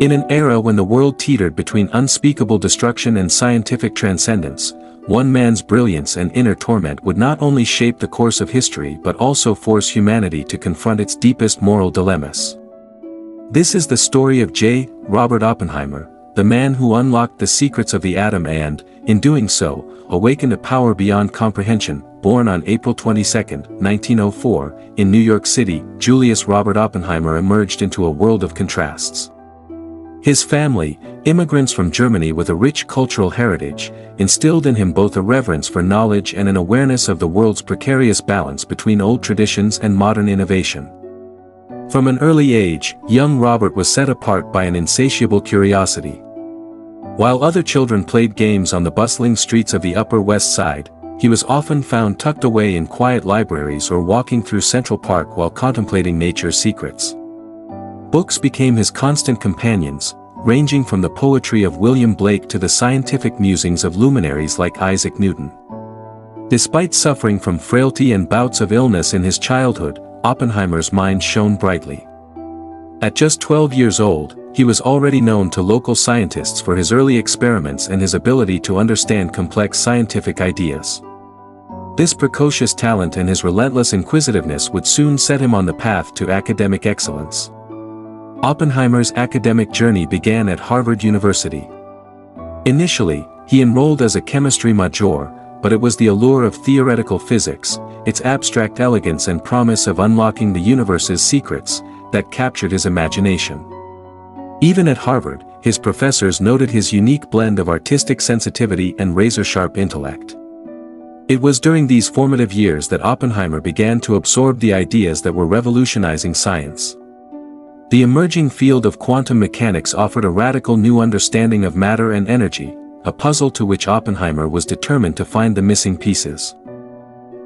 In an era when the world teetered between unspeakable destruction and scientific transcendence, one man's brilliance and inner torment would not only shape the course of history but also force humanity to confront its deepest moral dilemmas. This is the story of J. Robert Oppenheimer, the man who unlocked the secrets of the atom and, in doing so, awakened a power beyond comprehension. Born on April 22, 1904, in New York City, Julius Robert Oppenheimer emerged into a world of contrasts. His family, immigrants from Germany with a rich cultural heritage, instilled in him both a reverence for knowledge and an awareness of the world's precarious balance between old traditions and modern innovation. From an early age, young Robert was set apart by an insatiable curiosity. While other children played games on the bustling streets of the Upper West Side, he was often found tucked away in quiet libraries or walking through Central Park while contemplating nature's secrets. Books became his constant companions, ranging from the poetry of William Blake to the scientific musings of luminaries like Isaac Newton. Despite suffering from frailty and bouts of illness in his childhood, Oppenheimer's mind shone brightly. At just 12 years old, he was already known to local scientists for his early experiments and his ability to understand complex scientific ideas. This precocious talent and his relentless inquisitiveness would soon set him on the path to academic excellence. Oppenheimer's academic journey began at Harvard University. Initially, he enrolled as a chemistry major, but it was the allure of theoretical physics, its abstract elegance and promise of unlocking the universe's secrets, that captured his imagination. Even at Harvard, his professors noted his unique blend of artistic sensitivity and razor-sharp intellect. It was during these formative years that Oppenheimer began to absorb the ideas that were revolutionizing science. The emerging field of quantum mechanics offered a radical new understanding of matter and energy, a puzzle to which Oppenheimer was determined to find the missing pieces.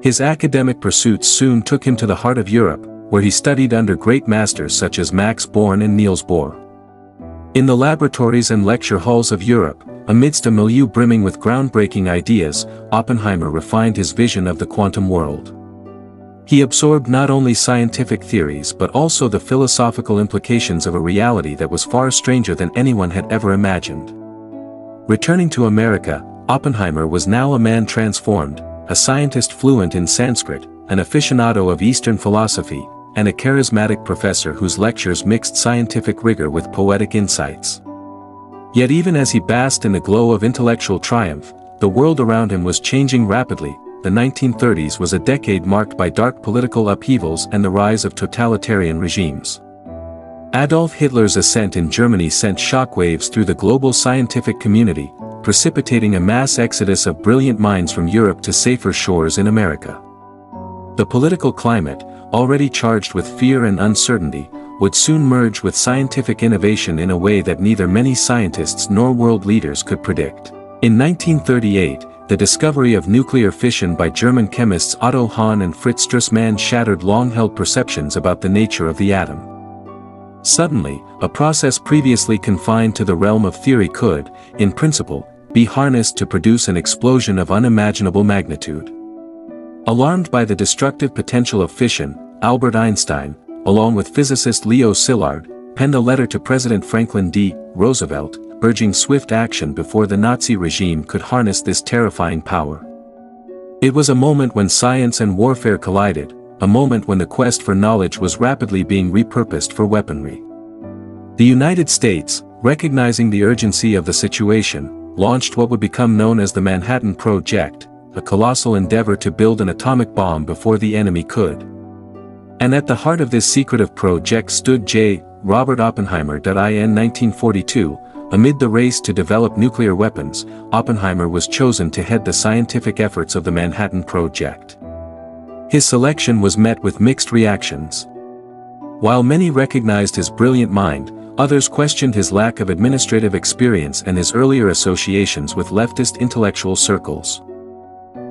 His academic pursuits soon took him to the heart of Europe, where he studied under great masters such as Max Born and Niels Bohr. In the laboratories and lecture halls of Europe, amidst a milieu brimming with groundbreaking ideas, Oppenheimer refined his vision of the quantum world. He absorbed not only scientific theories but also the philosophical implications of a reality that was far stranger than anyone had ever imagined. Returning to America, Oppenheimer was now a man transformed, a scientist fluent in Sanskrit, an aficionado of Eastern philosophy, and a charismatic professor whose lectures mixed scientific rigor with poetic insights. Yet even as he basked in the glow of intellectual triumph, the world around him was changing rapidly. The 1930s was a decade marked by dark political upheavals and the rise of totalitarian regimes. Adolf Hitler's ascent in Germany sent shockwaves through the global scientific community, precipitating a mass exodus of brilliant minds from Europe to safer shores in America. The political climate, already charged with fear and uncertainty, would soon merge with scientific innovation in a way that neither many scientists nor world leaders could predict. In 1938, the discovery of nuclear fission by German chemists Otto Hahn and Fritz Strassmann shattered long-held perceptions about the nature of the atom. Suddenly, a process previously confined to the realm of theory could, in principle, be harnessed to produce an explosion of unimaginable magnitude. Alarmed by the destructive potential of fission, Albert Einstein, along with physicist Leo Szilard, penned a letter to President Franklin D. Roosevelt, urging swift action before the Nazi regime could harness this terrifying power. It was a moment when science and warfare collided, a moment when the quest for knowledge was rapidly being repurposed for weaponry. The United States, recognizing the urgency of the situation, launched what would become known as the Manhattan Project, a colossal endeavor to build an atomic bomb before the enemy could. And at the heart of this secretive project stood J. Robert Oppenheimer. In 1942, amid the race to develop nuclear weapons, Oppenheimer was chosen to head the scientific efforts of the Manhattan Project. His selection was met with mixed reactions. While many recognized his brilliant mind, others questioned his lack of administrative experience and his earlier associations with leftist intellectual circles.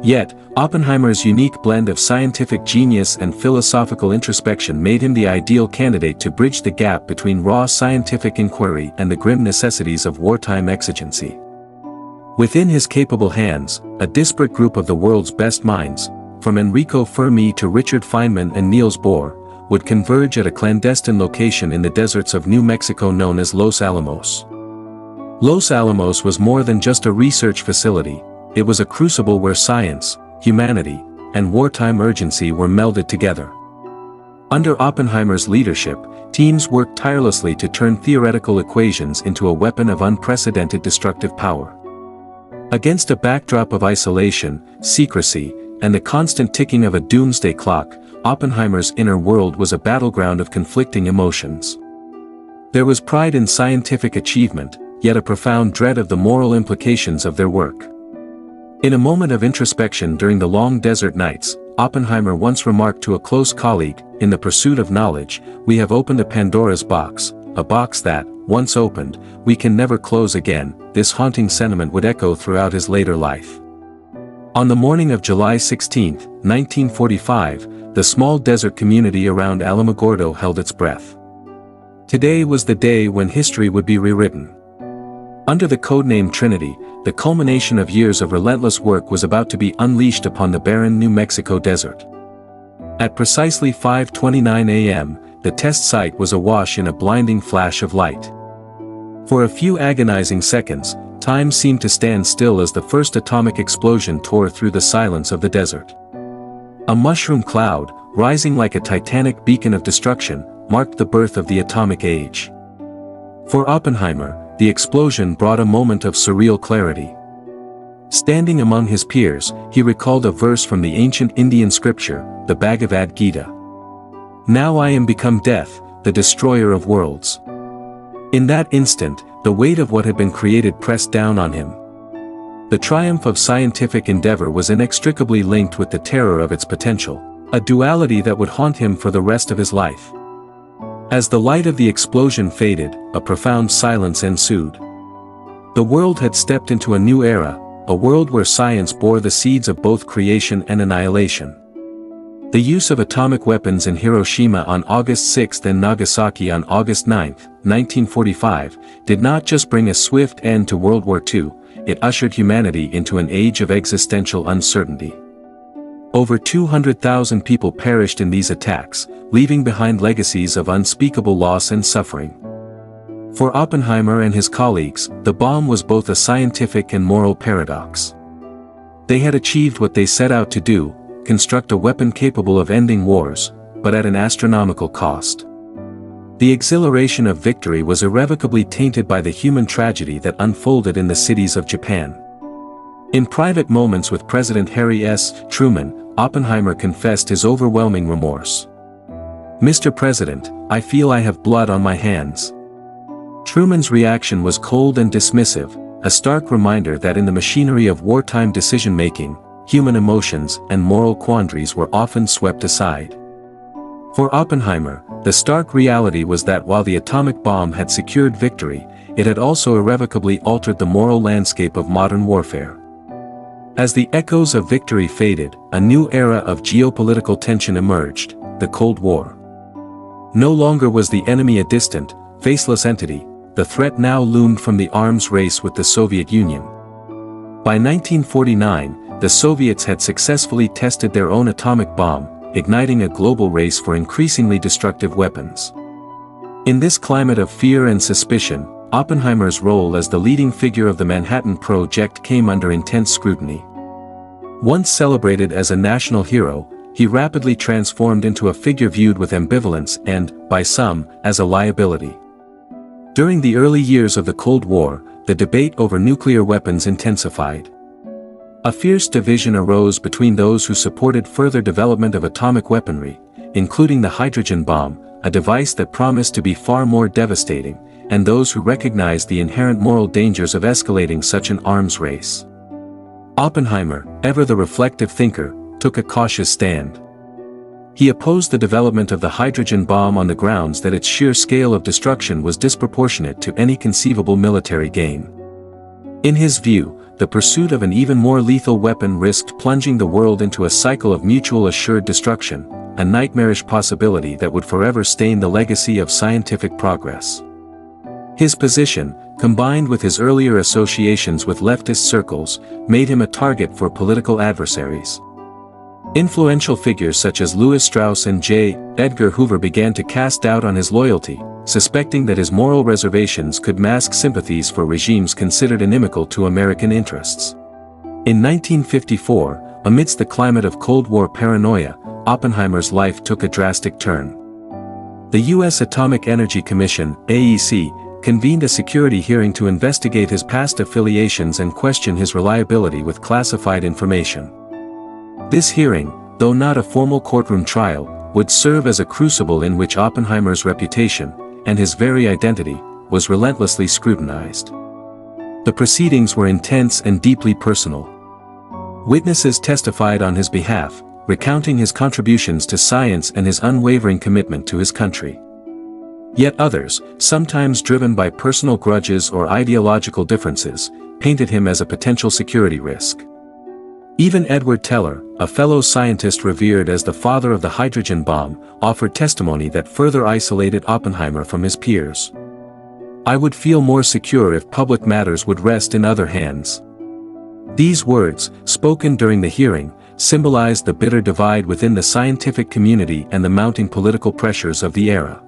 Yet, Oppenheimer's unique blend of scientific genius and philosophical introspection made him the ideal candidate to bridge the gap between raw scientific inquiry and the grim necessities of wartime exigency. Within his capable hands, a disparate group of the world's best minds, from Enrico Fermi to Richard Feynman and Niels Bohr, would converge at a clandestine location in the deserts of New Mexico known as Los Alamos. Los Alamos was more than just a research facility, it was a crucible where science, humanity, and wartime urgency were melded together. Under Oppenheimer's leadership, teams worked tirelessly to turn theoretical equations into a weapon of unprecedented destructive power. Against a backdrop of isolation, secrecy, and the constant ticking of a doomsday clock, Oppenheimer's inner world was a battleground of conflicting emotions. There was pride in scientific achievement, yet a profound dread of the moral implications of their work. In a moment of introspection during the long desert nights, Oppenheimer once remarked to a close colleague, "In the pursuit of knowledge, we have opened a Pandora's box, a box that, once opened, we can never close again." This haunting sentiment would echo throughout his later life. On the morning of July 16, 1945, the small desert community around Alamogordo held its breath. Today was the day when history would be rewritten. Under the codename Trinity, the culmination of years of relentless work was about to be unleashed upon the barren New Mexico desert. At precisely 5:29 a.m., the test site was awash in a blinding flash of light. For a few agonizing seconds, time seemed to stand still as the first atomic explosion tore through the silence of the desert. A mushroom cloud, rising like a titanic beacon of destruction, marked the birth of the atomic age. For Oppenheimer, the explosion brought a moment of surreal clarity. Standing among his peers, he recalled a verse from the ancient Indian scripture, the Bhagavad Gita. "Now I am become death, the destroyer of worlds." In that instant, the weight of what had been created pressed down on him. The triumph of scientific endeavor was inextricably linked with the terror of its potential, a duality that would haunt him for the rest of his life. As the light of the explosion faded, a profound silence ensued. The world had stepped into a new era, a world where science bore the seeds of both creation and annihilation. The use of atomic weapons in Hiroshima on August 6 and Nagasaki on August 9, 1945, did not just bring a swift end to World War II, it ushered humanity into an age of existential uncertainty. Over 200,000 people perished in these attacks, leaving behind legacies of unspeakable loss and suffering. For Oppenheimer and his colleagues, the bomb was both a scientific and moral paradox. They had achieved what they set out to do, construct a weapon capable of ending wars, but at an astronomical cost. The exhilaration of victory was irrevocably tainted by the human tragedy that unfolded in the cities of Japan. In private moments with President Harry S. Truman, Oppenheimer confessed his overwhelming remorse. "Mr. President, I feel I have blood on my hands." Truman's reaction was cold and dismissive, a stark reminder that in the machinery of wartime decision-making, human emotions and moral quandaries were often swept aside. For Oppenheimer, the stark reality was that while the atomic bomb had secured victory, it had also irrevocably altered the moral landscape of modern warfare. As the echoes of victory faded, a new era of geopolitical tension emerged, the Cold War. No longer was the enemy a distant, faceless entity, the threat now loomed from the arms race with the Soviet Union. By 1949, the Soviets had successfully tested their own atomic bomb, igniting a global race for increasingly destructive weapons. In this climate of fear and suspicion, Oppenheimer's role as the leading figure of the Manhattan Project came under intense scrutiny. Once celebrated as a national hero, he rapidly transformed into a figure viewed with ambivalence and, by some, as a liability. During the early years of the Cold War, the debate over nuclear weapons intensified. A fierce division arose between those who supported further development of atomic weaponry, including the hydrogen bomb, a device that promised to be far more devastating, and those who recognized the inherent moral dangers of escalating such an arms race. Oppenheimer, ever the reflective thinker, took a cautious stand. He opposed the development of the hydrogen bomb on the grounds that its sheer scale of destruction was disproportionate to any conceivable military gain. In his view, the pursuit of an even more lethal weapon risked plunging the world into a cycle of mutual assured destruction, a nightmarish possibility that would forever stain the legacy of scientific progress. His position, combined with his earlier associations with leftist circles, made him a target for political adversaries. Influential figures such as Louis Strauss and J. Edgar Hoover began to cast doubt on his loyalty, suspecting that his moral reservations could mask sympathies for regimes considered inimical to American interests. In 1954, amidst the climate of Cold War paranoia, Oppenheimer's life took a drastic turn. The U.S. Atomic Energy Commission, AEC, convened a security hearing to investigate his past affiliations and question his reliability with classified information. This hearing, though not a formal courtroom trial, would serve as a crucible in which Oppenheimer's reputation, and his very identity, was relentlessly scrutinized. The proceedings were intense and deeply personal. Witnesses testified on his behalf, recounting his contributions to science and his unwavering commitment to his country. Yet others, sometimes driven by personal grudges or ideological differences, painted him as a potential security risk. Even Edward Teller, a fellow scientist revered as the father of the hydrogen bomb, offered testimony that further isolated Oppenheimer from his peers. "I would feel more secure if public matters would rest in other hands." These words, spoken during the hearing, symbolized the bitter divide within the scientific community and the mounting political pressures of the era.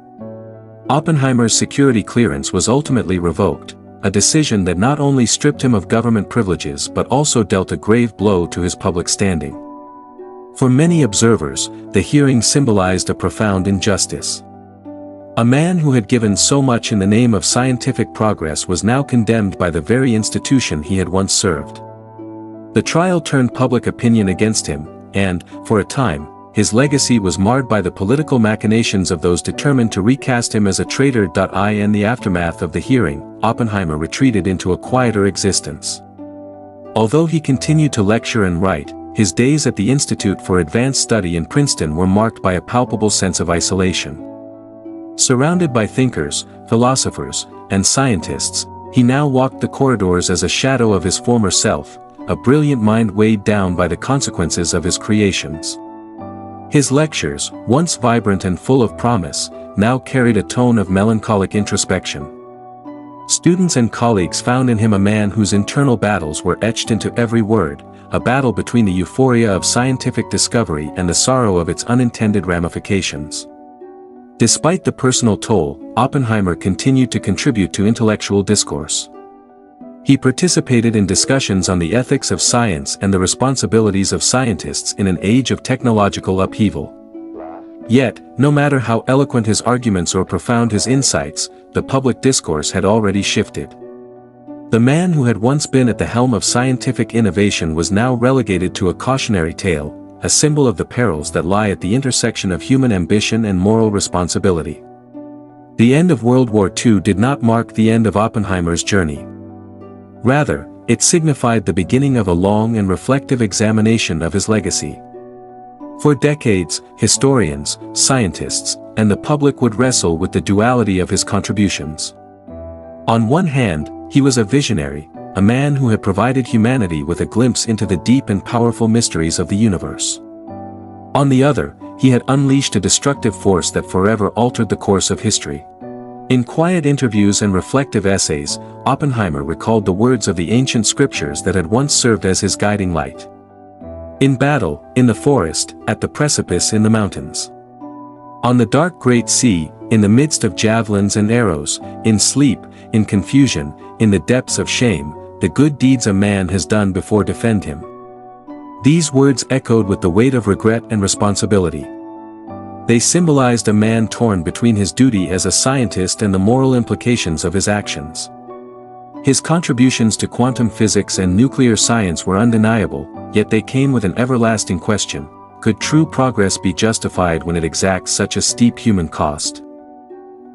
Oppenheimer's security clearance was ultimately revoked, a decision that not only stripped him of government privileges but also dealt a grave blow to his public standing. For many observers, the hearing symbolized a profound injustice. A man who had given so much in the name of scientific progress was now condemned by the very institution he had once served. The trial turned public opinion against him, and, for a time, his legacy was marred by the political machinations of those determined to recast him as a traitor. In the aftermath of the hearing, Oppenheimer retreated into a quieter existence. Although he continued to lecture and write, his days at the Institute for Advanced Study in Princeton were marked by a palpable sense of isolation. Surrounded by thinkers, philosophers, and scientists, he now walked the corridors as a shadow of his former self, a brilliant mind weighed down by the consequences of his creations. His lectures, once vibrant and full of promise, now carried a tone of melancholic introspection. Students and colleagues found in him a man whose internal battles were etched into every word, a battle between the euphoria of scientific discovery and the sorrow of its unintended ramifications. Despite the personal toll, Oppenheimer continued to contribute to intellectual discourse. He participated in discussions on the ethics of science and the responsibilities of scientists in an age of technological upheaval. Yet, no matter how eloquent his arguments or profound his insights, the public discourse had already shifted. The man who had once been at the helm of scientific innovation was now relegated to a cautionary tale, a symbol of the perils that lie at the intersection of human ambition and moral responsibility. The end of World War II did not mark the end of Oppenheimer's journey. Rather, it signified the beginning of a long and reflective examination of his legacy. For decades, historians, scientists, and the public would wrestle with the duality of his contributions. On one hand, he was a visionary, a man who had provided humanity with a glimpse into the deep and powerful mysteries of the universe. On the other, he had unleashed a destructive force that forever altered the course of history. In quiet interviews and reflective essays, Oppenheimer recalled the words of the ancient scriptures that had once served as his guiding light. In battle, in the forest, at the precipice in the mountains. On the dark great sea, in the midst of javelins and arrows, in sleep, in confusion, in the depths of shame, the good deeds a man has done before defend him. These words echoed with the weight of regret and responsibility. They symbolized a man torn between his duty as a scientist and the moral implications of his actions. His contributions to quantum physics and nuclear science were undeniable, yet they came with an everlasting question: could true progress be justified when it exacts such a steep human cost?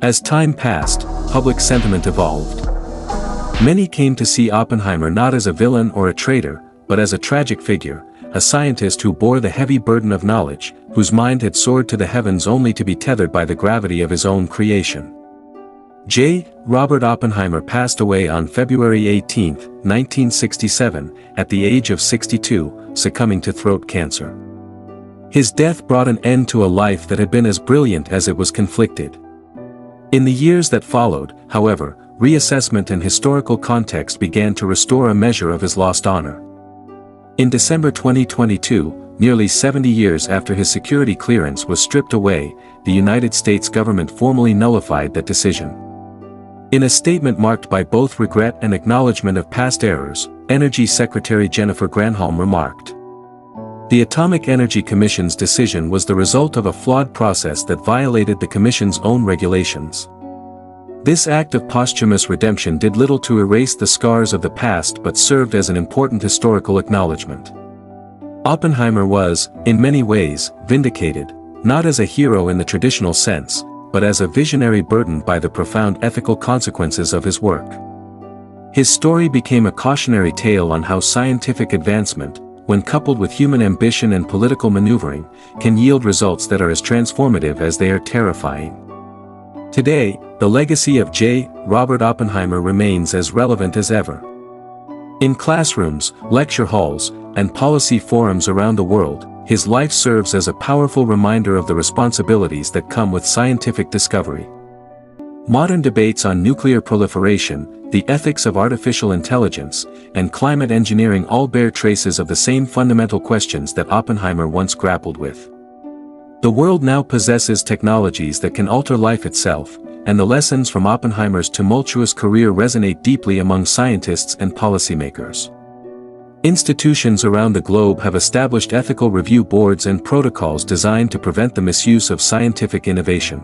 As time passed, public sentiment evolved. Many came to see Oppenheimer not as a villain or a traitor, but as a tragic figure, a scientist who bore the heavy burden of knowledge, whose mind had soared to the heavens only to be tethered by the gravity of his own creation. J. Robert Oppenheimer passed away on February 18, 1967, at the age of 62, succumbing to throat cancer. His death brought an end to a life that had been as brilliant as it was conflicted. In the years that followed, however, reassessment and historical context began to restore a measure of his lost honor. In December 2022, nearly 70 years after his security clearance was stripped away, the United States government formally nullified that decision. In a statement marked by both regret and acknowledgement of past errors, Energy Secretary Jennifer Granholm remarked, "The Atomic Energy Commission's decision was the result of a flawed process that violated the Commission's own regulations. This act of posthumous redemption did little to erase the scars of the past but served as an important historical acknowledgement." Oppenheimer was, in many ways, vindicated, not as a hero in the traditional sense, but as a visionary burdened by the profound ethical consequences of his work. His story became a cautionary tale on how scientific advancement, when coupled with human ambition and political maneuvering, can yield results that are as transformative as they are terrifying. Today, the legacy of J. Robert Oppenheimer remains as relevant as ever. In classrooms, lecture halls, and policy forums around the world, his life serves as a powerful reminder of the responsibilities that come with scientific discovery. Modern debates on nuclear proliferation, the ethics of artificial intelligence, and climate engineering all bear traces of the same fundamental questions that Oppenheimer once grappled with. The world now possesses technologies that can alter life itself, and the lessons from Oppenheimer's tumultuous career resonate deeply among scientists and policymakers. Institutions around the globe have established ethical review boards and protocols designed to prevent the misuse of scientific innovation.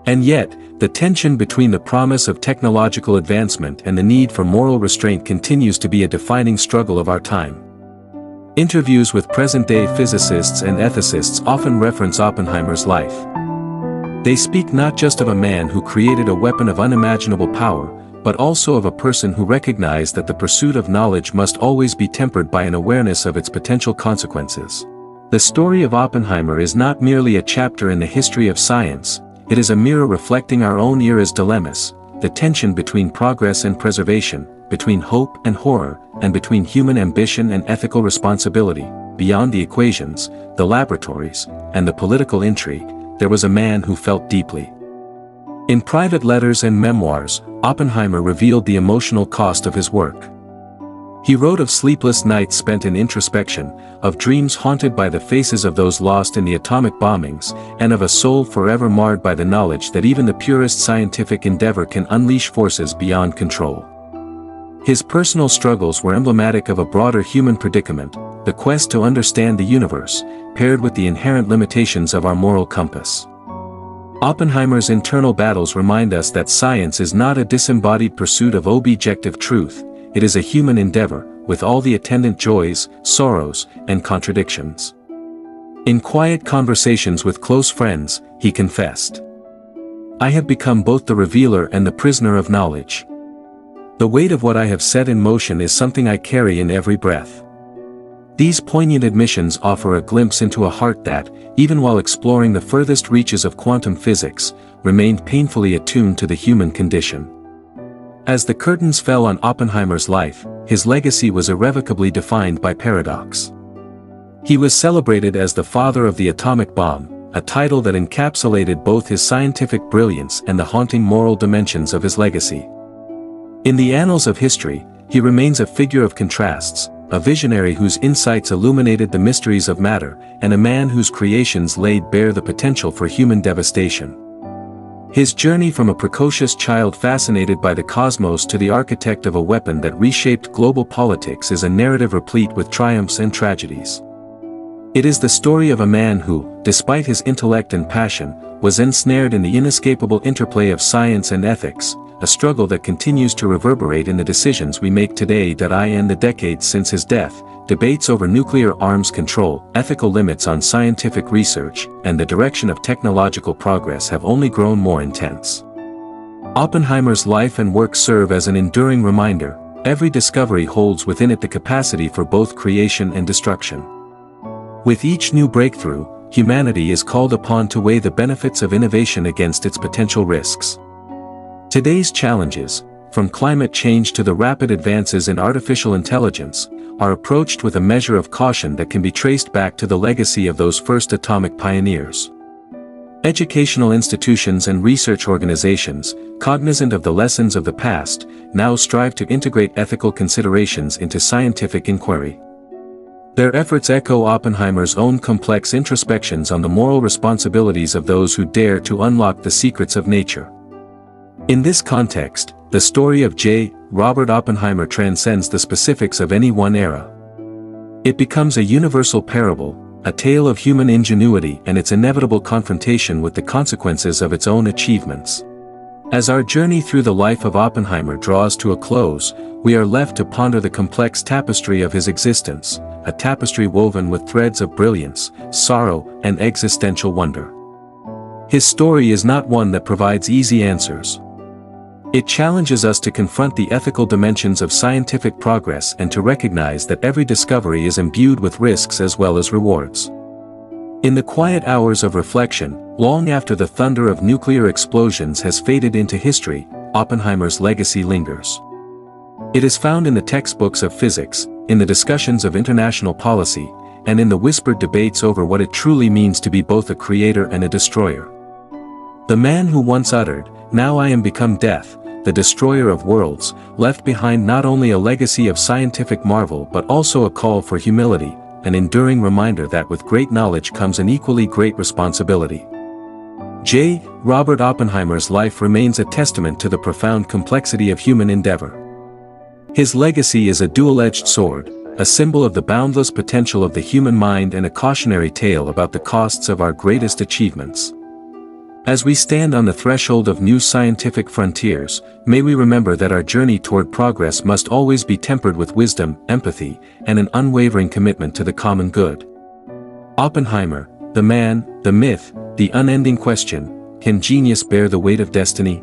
And yet, the tension between the promise of technological advancement and the need for moral restraint continues to be a defining struggle of our time. Interviews with present-day physicists and ethicists often reference Oppenheimer's life. They speak not just of a man who created a weapon of unimaginable power, but also of a person who recognized that the pursuit of knowledge must always be tempered by an awareness of its potential consequences. The story of Oppenheimer is not merely a chapter in the history of science, it is a mirror reflecting our own era's dilemmas, the tension between progress and preservation, between hope and horror, and between human ambition and ethical responsibility. Beyond the equations, the laboratories, and the political intrigue, there was a man who felt deeply. In private letters and memoirs, Oppenheimer revealed the emotional cost of his work. He wrote of sleepless nights spent in introspection, of dreams haunted by the faces of those lost in the atomic bombings, and of a soul forever marred by the knowledge that even the purest scientific endeavor can unleash forces beyond control. His personal struggles were emblematic of a broader human predicament, the quest to understand the universe, paired with the inherent limitations of our moral compass. Oppenheimer's internal battles remind us that science is not a disembodied pursuit of objective truth, it is a human endeavor, with all the attendant joys, sorrows, and contradictions. In quiet conversations with close friends, he confessed, "I have become both the revealer and the prisoner of knowledge. The weight of what I have set in motion is something I carry in every breath." These poignant admissions offer a glimpse into a heart that, even while exploring the furthest reaches of quantum physics, remained painfully attuned to the human condition. As the curtains fell on Oppenheimer's life, his legacy was irrevocably defined by paradox. He was celebrated as the father of the atomic bomb, a title that encapsulated both his scientific brilliance and the haunting moral dimensions of his legacy. In the annals of history, he remains a figure of contrasts, a visionary whose insights illuminated the mysteries of matter, and a man whose creations laid bare the potential for human devastation. His journey from a precocious child fascinated by the cosmos to the architect of a weapon that reshaped global politics is a narrative replete with triumphs and tragedies. It is the story of a man who, despite his intellect and passion, was ensnared in the inescapable interplay of science and ethics, a struggle that continues to reverberate in the decisions we make today. In the decades since his death, debates over nuclear arms control, ethical limits on scientific research, and the direction of technological progress have only grown more intense. Oppenheimer's life and work serve as an enduring reminder, every discovery holds within it the capacity for both creation and destruction. With each new breakthrough, humanity is called upon to weigh the benefits of innovation against its potential risks. Today's challenges, from climate change to the rapid advances in artificial intelligence, are approached with a measure of caution that can be traced back to the legacy of those first atomic pioneers. Educational institutions and research organizations, cognizant of the lessons of the past, now strive to integrate ethical considerations into scientific inquiry. Their efforts echo Oppenheimer's own complex introspections on the moral responsibilities of those who dare to unlock the secrets of nature. In this context, the story of J. Robert Oppenheimer transcends the specifics of any one era. It becomes a universal parable, a tale of human ingenuity and its inevitable confrontation with the consequences of its own achievements. As our journey through the life of Oppenheimer draws to a close, we are left to ponder the complex tapestry of his existence, a tapestry woven with threads of brilliance, sorrow, and existential wonder. His story is not one that provides easy answers. It challenges us to confront the ethical dimensions of scientific progress and to recognize that every discovery is imbued with risks as well as rewards. In the quiet hours of reflection, long after the thunder of nuclear explosions has faded into history, Oppenheimer's legacy lingers. It is found in the textbooks of physics, in the discussions of international policy, and in the whispered debates over what it truly means to be both a creator and a destroyer. The man who once uttered, "Now I am become death, the destroyer of worlds," left behind not only a legacy of scientific marvel but also a call for humility, an enduring reminder that with great knowledge comes an equally great responsibility. J. Robert Oppenheimer's life remains a testament to the profound complexity of human endeavor. His legacy is a dual-edged sword, a symbol of the boundless potential of the human mind and a cautionary tale about the costs of our greatest achievements. As we stand on the threshold of new scientific frontiers, may we remember that our journey toward progress must always be tempered with wisdom, empathy, and an unwavering commitment to the common good. Oppenheimer, the man, the myth, the unending question: can genius bear the weight of destiny?